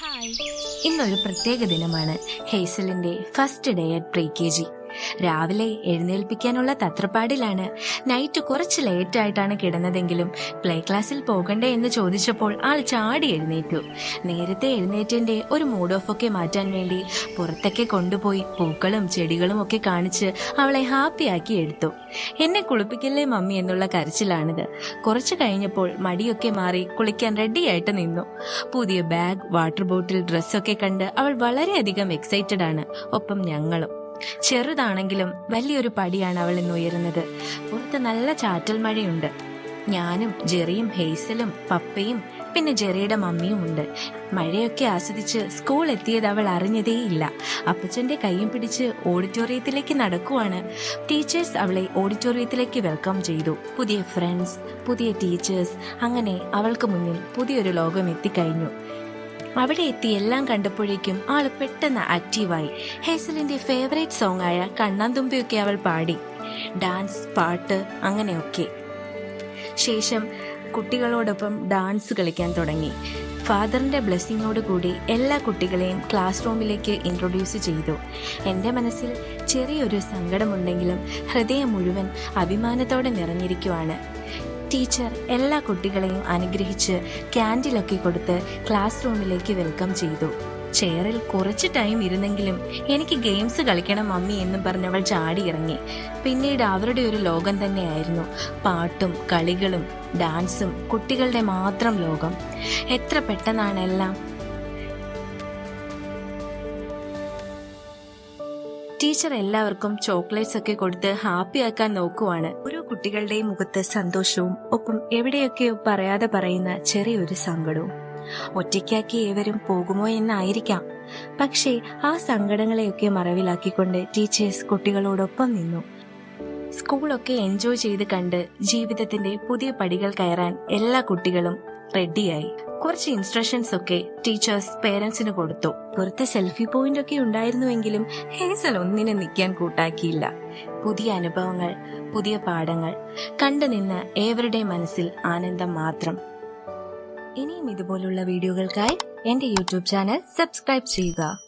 Hi, ഇന്നൊരു പ്രത്യേക ദിനമാണ്. ഹേസലിന്റെ first day at pre KG. രാവിലെ എഴുന്നേൽപ്പിക്കാനുള്ള തത്രപ്പാടിലാണ്. നൈറ്റ് കുറച്ച് ലേറ്റ് ആയിട്ടാണ് കിടന്നതെങ്കിലും പ്ലേ ക്ലാസ്സിൽ പോകണ്ടേ എന്ന് ചോദിച്ചപ്പോൾ ആൾ ചാടി എഴുന്നേറ്റു. നേരത്തെ എഴുന്നേറ്റിന്റെ ഒരു മൂഡ് ഓഫ് ഒക്കെ മാറ്റാൻ വേണ്ടി പുറത്തൊക്കെ കൊണ്ടുപോയി പൂക്കളും ചെടികളും ഒക്കെ കാണിച്ച് അവളെ ഹാപ്പിയാക്കി എടുത്തു. എന്നെ കുളിപ്പിക്കല്ലേ മമ്മി എന്നുള്ള കരച്ചിലാണിത്. കുറച്ചു കഴിഞ്ഞപ്പോൾ മടിയൊക്കെ മാറി കുളിക്കാൻ റെഡിയായിട്ട് നിന്നു. പുതിയ ബാഗ്, വാട്ടർ ബോട്ടിൽ, ഡ്രസ്സൊക്കെ കണ്ട് അവൾ വളരെയധികം എക്സൈറ്റഡ് ആണ്. ഒപ്പം ഞങ്ങളും. ചെറുതാണെങ്കിലും വലിയൊരു പടിയാണ് അവൾ ഇന്ന് ഉയരുന്നത്. പുറത്ത് നല്ല ചാറ്റൽ മഴയുണ്ട്. ഞാനും ജെറിയും ഹേസലും പപ്പയും പിന്നെ ജെറിയുടെ മമ്മിയും ഉണ്ട്. മഴയൊക്കെ ആസ്വദിച്ച് സ്കൂൾ എത്തിയത് അവൾ അറിഞ്ഞതേയില്ല. അപ്പച്ചന്റെ കൈയും പിടിച്ച് ഓഡിറ്റോറിയത്തിലേക്ക് നടക്കുവാണ്. ടീച്ചേഴ്സ് അവളെ ഓഡിറ്റോറിയത്തിലേക്ക് വെൽക്കം ചെയ്തു. പുതിയ ഫ്രണ്ട്സ്, പുതിയ ടീച്ചേഴ്സ്, അങ്ങനെ അവൾക്ക് മുന്നിൽ പുതിയൊരു ലോകം എത്തിക്കഴിഞ്ഞു. അവിടെ എത്തി എല്ലാം കണ്ടപ്പോഴേക്കും ആള് പെട്ടെന്ന് ആക്റ്റീവായി. ഹേസലിന്റെ ഫേവറേറ്റ് സോങ് ആയ കണ്ണാന്തുമ്പിയൊക്കെ അവൾ പാടി. ഡാൻസ്, പാട്ട്, അങ്ങനെയൊക്കെ. ശേഷം കുട്ടികളോടൊപ്പം ഡാൻസ് കളിക്കാൻ തുടങ്ങി. ഫാദറിന്റെ ബ്ലെസ്സിങ്ങോട് കൂടി എല്ലാ കുട്ടികളെയും ക്ലാസ് റൂമിലേക്ക് ഇൻട്രൊഡ്യൂസ് ചെയ്തു. എൻ്റെ മനസ്സിൽ ചെറിയൊരു സങ്കടമുണ്ടെങ്കിലും ഹൃദയം മുഴുവൻ അഭിമാനത്തോടെ നിറഞ്ഞിരിക്കുവാണ്. ടീച്ചർ എല്ലാ കുട്ടികളെയും അനുഗ്രഹിച്ച് ക്യാൻഡിലൊക്കെ കൊടുത്ത് ക്ലാസ് റൂമിലേക്ക് വെൽക്കം ചെയ്തു. ചെയറിൽ കുറച്ച് ടൈം ഇരുന്നെങ്കിലും എനിക്ക് ഗെയിംസ് കളിക്കണം മമ്മി എന്നും പറഞ്ഞവൾ ചാടിയിറങ്ങി. പിന്നീട് അവരുടെ ഒരു ലോകം തന്നെയായിരുന്നു. പാട്ടും കളികളും ഡാൻസും, കുട്ടികളുടെ മാത്രം ലോകം. എത്ര പെട്ടെന്നാണ് എല്ലാം. ടീച്ചർ എല്ലാവർക്കും ചോക്ലേറ്റ്സ് ഒക്കെ കൊടുത്ത് ഹാപ്പിയാക്കാൻ നോക്കുവാണ്. ഓരോ കുട്ടികളുടെയും മുഖത്ത് സന്തോഷവും ഒപ്പം എവിടെയൊക്കെയോ പറയാതെ പറയുന്ന ചെറിയൊരു സങ്കടവും. ഒറ്റയ്ക്കാക്കി ഏവരും പോകുമോ എന്നായിരിക്കാം. പക്ഷേ ആ സങ്കടങ്ങളെയൊക്കെ മറവിലാക്കിക്കൊണ്ട് ടീച്ചേഴ്സ് കുട്ടികളോടൊപ്പം നിന്നു. സ്കൂളൊക്കെ എൻജോയ് ചെയ്ത് കണ്ട് ജീവിതത്തിന്റെ പുതിയ പടികൾ കയറാൻ എല്ലാ കുട്ടികളും റെഡിയായി. കുറച്ച് ഇൻസ്ട്രക്ഷൻസ് ഒക്കെ ടീച്ചേഴ്സ് പേരൻസിന് കൊടുത്തു. പുറത്തെ സെൽഫി പോയിന്റ് ഒക്കെ ഉണ്ടായിരുന്നുവെങ്കിലും ഹേസൽ ഒന്നിനും നിൽക്കാൻ കൂട്ടാക്കിയില്ല. പുതിയ അനുഭവങ്ങൾ, പുതിയ പാഠങ്ങൾ കണ്ടുനിന്ന് ഏവരുടെയും മനസ്സിൽ ആനന്ദം മാത്രം. ഇനിയും ഇതുപോലുള്ള വീഡിയോകൾക്കായി എന്റെ യൂട്യൂബ് ചാനൽ സബ്സ്ക്രൈബ് ചെയ്യുക.